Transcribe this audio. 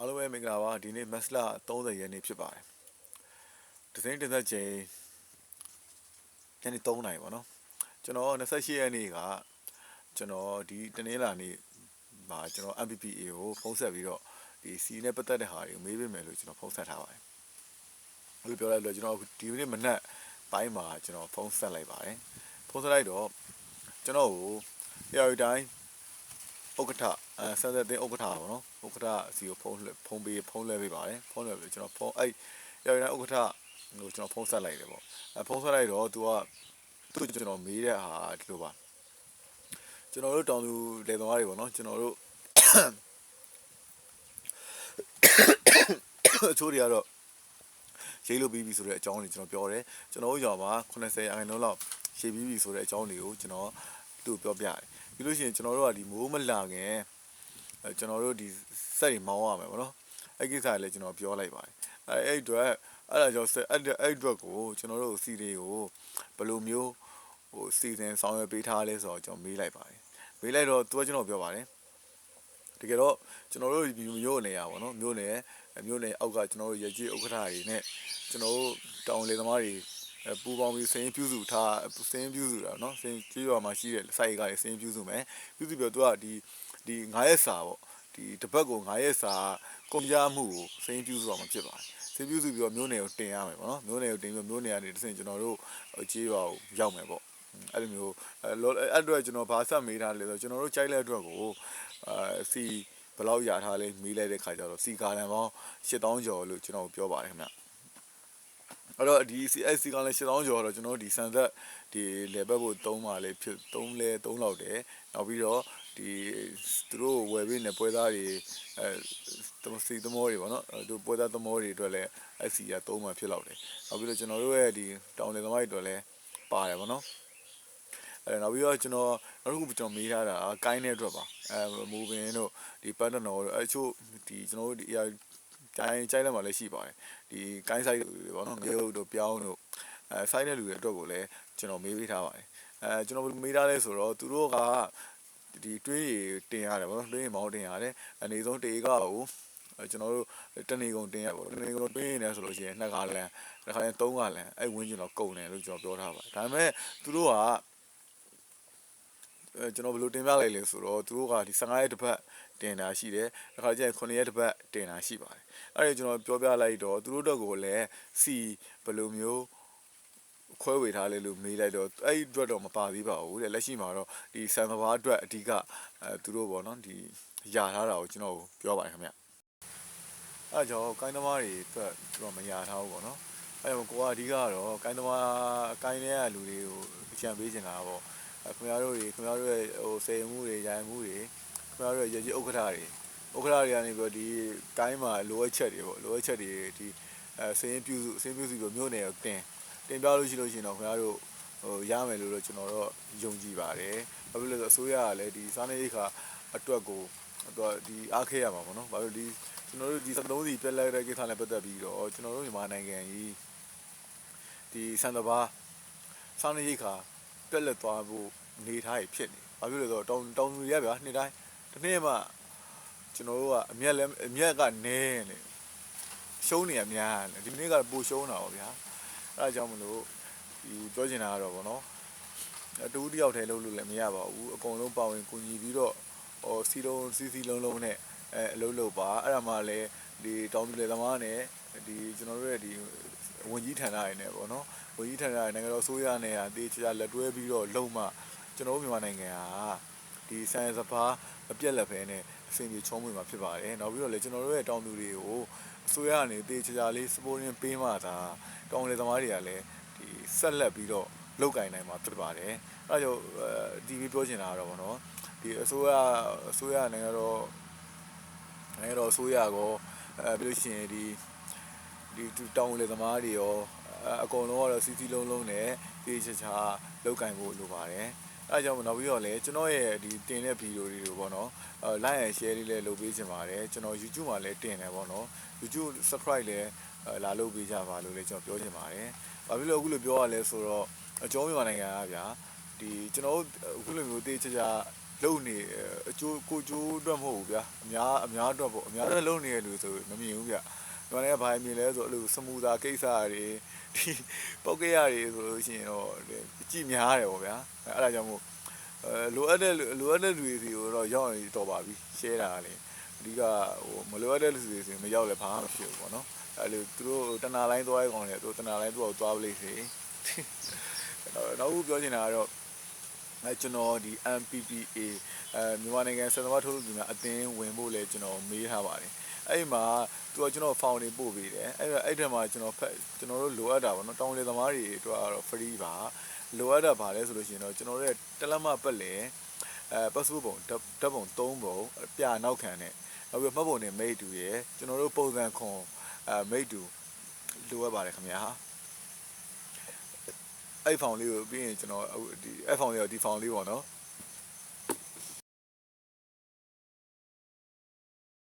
အားလုံးပဲမင်္ဂလာပါဒီနေ့မတ်လ30ရက်နေ့ဖြစ်ပါတယ်ဒီစိမ့်တင်သက်ချိန်ညနေ3နာရီပေါ့နော်ကျွန်တော်28ရက်နေ့ကကျွန်တော်ဒီတနင်္လာနေ့မှာကျွန်တော် MPPA ကိုဖုန်းဆက်ပြီးတော့ဒီ C နဲ့ပတ်သက်တဲ့ဟာတွေကိုမေးပေးမယ်လို့ကျွန်တော်ဖုန်းဆက်ထားပါတယ်ဘယ်လိုပြောလဲလို့ကျွန်တော်ဒီနေ့မနက်ပိုင်းမှာကျွန်တော်ဖုန်းဆက်လိုက်ပါတယ်ဖုန်းဆက်လိုက်တော့ကျွန်တော်ကိုတရားဥတိုင်းဥက္ကဋ္ဌဆန်းသက်တဲ့ဥက္ကဋ္ဌပေါ့နော်ဥက္ကဋ္ဌစီကိုဖုန်းလဲပေးပါတယ်ဖုန်းလဲပြီးကျွန်တော်ဖုန်းအဲ့တရားဥတိုင်းဥက္ကဋ္ဌကိုကျွန်တော်ဖုန်းဆက်လိုက်တယ်ပေါ့ဖုန်းဆက်လိုက်တော့သူကျွန်တော်မေးတဲ့ဟာဒီလိုပါကျွန်တော်တို့တောင်သူလယ်သမားတွေပေါ့နော်ကျွန်တော်တို့အချို့တွေကတော့ရေးလို့ပြီးပြီဆိုတဲ့အကြောင်းတွေကျွန်တော်ပြောတယ်ကျွန်တော်တို့ရောမှာ80အငိုင်လုံးလောက်ရေးပြီးပြီဆိုတဲ့အကြောင်းတွေကိုကျွန်တော်သူ့ပြောပြတယ်ပြီးလို့ရှိရင်ကျွန်တော်တို့ကဒီမိုးမလာခင်ကျွန်တော်တို့ဒီစက်တွေမောင်းရမယ်ပေါ့နော်အဲ့ကိစ္စလည်းကျွန်တော်ပြောလိုက်ပါတယ်အဲ့အတွက်အဲ့ဒါကြောင့်အဲ့အတွက်ကိုကျွန်တော်တို့စီတွေကိုဘယ်လိုမျိုးဟိုစီစဉ်ဆောင်ရွက်ပေးထားလဲဆိုတော့ကျွန်တော်မေးလိုက်ပါတယ်မေးလိုက်တော့သူကကျွန်တော်ပြောပါတယ်တကယ်တော့ကျွန်တော်တို့မျိုးနေရပါတော့မျိုးနေအောက်ကကျွန်တော်တို့ရကြီးဥက္ကဋ္ဌတွေနဲ့ကျွန်တော်တို့တောင်လေသမားတွေပူပေါင်းပြီးစင်းပြုစုတာနော်စင်းကြီးရွာမှာရှိတဲ့စိုက်ကတွေစင်းပြုစုမယ်ပြုစုပြီးတော့သူကဒီ9ရက်စာပေါ့ဒီတစ်ပတ်ကို9ရက်စာကုန်ကြမှုကိုစင်းပြုစုအောင်ဖြစ်ပါတယ်စင်းပြုစုပြီးတော့မျိုးနယ်ကိုတင်ရမယ်ပေါ့နော်မျိုးနယ်ကိုတင်ပြီးမျိုးနယ်ကနေတစ်ဆင့်ကျွန်တော်တို့ကြီးရွာကိုရောက်မယ်ပေါ့အဲ့လိုမျိုးအဲ့အတွက်ကျွန်တော်ဘာဆက်မေးထားလဲဆိုတော့ကျွန်တော်တို့ကြိုက်တဲ့အတွက်ကိုစီဘယ်လောက်ရထားလဲမေးလိုက်တဲ့ခါကျတော့စီကာလန်ပေါင်း8000ကျော်လို့ကျွန်တော်ပြောပါတယ်ခင်ဗျအဲ့တော့ဒီ CSC ကလည်း8000ကျော်တော့ကျွန်တော်ဒီစံသက်ဒီလေဘက်ဖို့3ပါလေဖြစ်3လောက်တယ်နောက်ပြီးတော့ဒီသူတို့ဝယ်ပေးနေပွဲသားတွေစီသမောတွေပေါ့နော်သူပွဲသားသမောတွေအတွက်လည်း SC က3ပါဖြစ်လောက်တယ်နောက်ပြီးတော့ကျွန်တော်တို့ရဲ့ဒီတောင်လေသမားတွေအတွက်လည်းပါတယ်ပေါ့နော်နောက်ပြီးတော့ကျွန်တော်နောက်တစ်ခုကျွန်တော်မေးထားတာကိုင်းတဲ့အတွက်ပါမူပင်တို့ဒီပတ်တနော်တို့အချို့ဒီကျွန်တော်တို့ဒီကြိုင်းလက်မှာလည်းရှိပါတယ်ဒီကိုင်းဆိုင်တွေပေါ့နော်ငရုတ်တို့ပြောင်းတို့ဆိုင်တဲ့လူတွေအတွက်ကိုလည်းကျွန်တော်မေးပေးထားပါတယ်ကျွန်တော်မေးထားလဲဆိုတော့သူတို့ကဒီတွေးတင်ရတယ်ပေါ့နော်တွေးမောင်းတင်ရတယ်အနေဆုံးတေကကိုကျွန်တော်တို့တနေကုန်တင်ရပေါ့တနေကုန်တွေးနေတယ်ဆိုလို့ရှိရင်2ခါလန်တစ်ခါရင်3ခါလန်အဲ့ဝင်းကျင်တော့ကုန်တယ်လို့ကျွန်တော်ပြောထားပါတယ်ဒါပေမဲ့သူတို့ကကျွန်တော်ဘယ်လိုတင်ပြလိုက်လဲဆိုတော့သူတို့ကဒီ15ရက်တစ်ပတ်တင်တာရှိတယ်တစ်ခါကျရင်9ရက်တစ်ပတ်တင်တာရှိပါတယ်အဲ့ဒါကျွန်တော်ပြောပြလိုက်တော့သူတို့တော့ကိုလည်းစီဘယ်လိုမျိုးခွဲဝေထားလဲလို့မေးလိုက်တော့အဲ့ဒီအတွက်တော့မပါသေးပါဘူးတဲ့လက်ရှိမှာတော့ဒီစံသဘာဝအတွက်အဓိကသူတို့ပေါ့နော်ဒီရထားတာကိုကျွန်တော်ပြောပါတယ်ခင်ဗျအဲ့ကြောင့်ကိုင်းသမားတွေအတွက်သူတို့မရထားဘူးပေါ့နော်အဲ့တော့ကိုကအဓိကတော့ကိုင်းသမားကိုင်းတဲ့လူတွေကိုအချံပေးနေတာပေါ့ခင်ဗျားတို့ရဲ့ဟိုစေမှုတွေရိုင်မှုတွေခင်ဗျားတို့ရဲ့ရကြီးဥက္ကဋ္ဌတွေကနေပြီးတော့ဒီတိုင်းမှာလိုအပ်ချက်တွေပေါ့လိုအပ်ချက်တွေဒီစင်းပြုစုပြီးမြို့နယ်ကိုတင်ပြလို့ရှိရင်တော့ခင်ဗျားတို့ဟိုရမယ်လို့တော့ကျွန်တော်တော့ယုံကြည်ပါတယ်ဘာဖြစ်လို့လဲဆိုအစိုးရကလည်းဒီစားနေရိတ်ခါအတွက်ကိုဒီအားခဲရမှာပေါ့နော်ဘာလို့ဒီကျွန်တော်တို့ဒီ73စီပြက်လိုက်တဲ့ကိစ္စနဲ့ပတ်သက်ပြီးတော့ကျွန်တော်တို့မြန်မာနိုင်ငံကြီးဒီစံတဘာစားနေရိတ်ခါပြက်လက်သွားဖို့နေထားရဖြစ်နေဘာဖြစ်လို့လဲဆိုတော့တောင်သူရဗျာနှစ်တိုင်းတစ်နေ့မှကျွန်တော်တို့ကအမြက်ကနဲနေရှုံးနေရများတယ်ဒီနေ့ကပိုရှုံးတာပေါ့ဗျာအဲဒါကြောင့်မလို့ဒီပြောချင်တာကတော့ဗောနော်တူတယောက်တည်းလုပ်လို့လည်းမရပါဘူးအကုန်လုံးပါဝင်ကူညီပြီးတော့ဟိုစီလုံးနဲ့အလုပ်လုပ်ပါအဲ့ဒါမှလည်းဒီတောင်သူလယ်သမားနဲ့ဒီကျွန်တော်တို့ရဲ့ဒီဝန်ကြီးဌာနတွေနဲ့ဗောနော်ဝန်ကြီးဌာနနိုင်ငံတော်အစိုးရနဲ့အသေးချာလက်တွဲပြီးတော့လုံမှကျွန်တော်တို့မြန်မာနိုင်ငံဟာဒီစံစပါးမပြက်လက်ပဲနဲ့အစဉ်ပြေချုံးဝင်မှာဖြစ်ပါတယ်နောက်ပြီးတော့လည်းကျွန်တော်တို့ရဲ့တောင်သူတွေကိုအစိုးရကနေသေချာလေးစပိုးရင်းပေးမှသာတောင်လေသမားတွေကလည်းဒီဆက်လက်ပြီးတော့လောက်ကင်နိုင်မှာဖြစ်ပါတယ်အဲဒါကြောင့်ဒီပြောချင်တာကတော့ဗောနော်ဒီအစိုးရနိုင်ငံတော်အစိုးရကောပြီးလို့ရှိရင်ဒီတောင်လေသမားတွေရောအကုန်လုံးကတော့စီလုံးနဲ့သေချာလောက်ကင်ဖို့လိုပါတယ်အဲကြောင့်နောက်ပြီးတော့လည်းကျွန်တော်ရဲ့ဒီတင်တဲ့ဗီဒီယိုတွေကိုပေါ့နော်like and share လေးလည်းလုပ်ပေးချင်ပါတယ်ကျွန်တော် YouTube မှာလည်းတင်တယ်ပေါ့နော် YouTube subscribe လည်းလာလုပ်ပေးကြပါလို့လည်းကျွန်တော်ပြောချင်ပါတယ်ဘာဖြစ်လို့အခုလိုပြောရလဲဆိုတော့အကျော်မြန်မာနိုင်ငံကဗျာဒီကျွန်တော်တို့အခုလိုမျိုးသေချာ လုံနေအကျိုးကိုကျိုးအတွက်မဟုတ်ဘူးဗျာအများအတွက်ပေါ့အများအတွက်လုံနေရလို့ဆိုမမြင်ဘူးဗျဒီမှာလည်းဘာမြင်လဲဆိုအဲ့လိုစမူသာကိစ္စတွေဒီပောက်ကရတွေဆိုလို့ရှိရင်တော့အကြည့်များတယ်ပေါ့ဗျာအဲ့ဒါကြောင့်မို့လိုအပ်တဲ့လူတွေစီကိုတော့ရောက်ရင်တော်ပါပြီ share တာလေအဓိကဟိုမလိုအပ်တဲ့လူတွေစီမရောက်လဲဘာမှမဖြစ်ဘူးပေါ့နော်အဲ့လိုသူတို့တနာလိုင်းသွားရကောင်လေသူတနာလိုင်းသူ့ကိုသွားပလိစေနောက်ပြောချင်တာကတော့ကျွန်တော်ဒီ MPPA မြန်မာနိုင်ငံစံသမားထုတ်လုပ်သူများအသင်းဝင်ဖို့လဲကျွန်တော်မေးထားပါတယ်အဲ့မှာသူကကျွန်တော် found နေပို့ပေးတယ်အဲ့ထဲမှာကျွန်တော်တို့လိုအပ်တာပေါ့နော်တောင်းလေသမားတွေအတွက်ကတော့ free ပါလိုအပ်တာပါလဲဆိုလို့ရှိရင်တော့ကျွန်တော်တို့ရဲ့တလက်မပတ်လေpassport ပုံဓာတ်ပုံ3ပုံပြနောက်ခံနဲ့နောက်ပြီးမှတ်ပုံနဲ့မိတ်တူရယ်ကျွန်တော်တို့ပုံစံခွန်မိတ်တူလိုအပ်ပါတယ်ခင်ဗျာအဲ့ဖောင်လေးကိုပြီးရင်ကျွန်တော်ဒီအဲ့ဖောင်လေးကိုဒီဖောင်လေးပေါ့နော်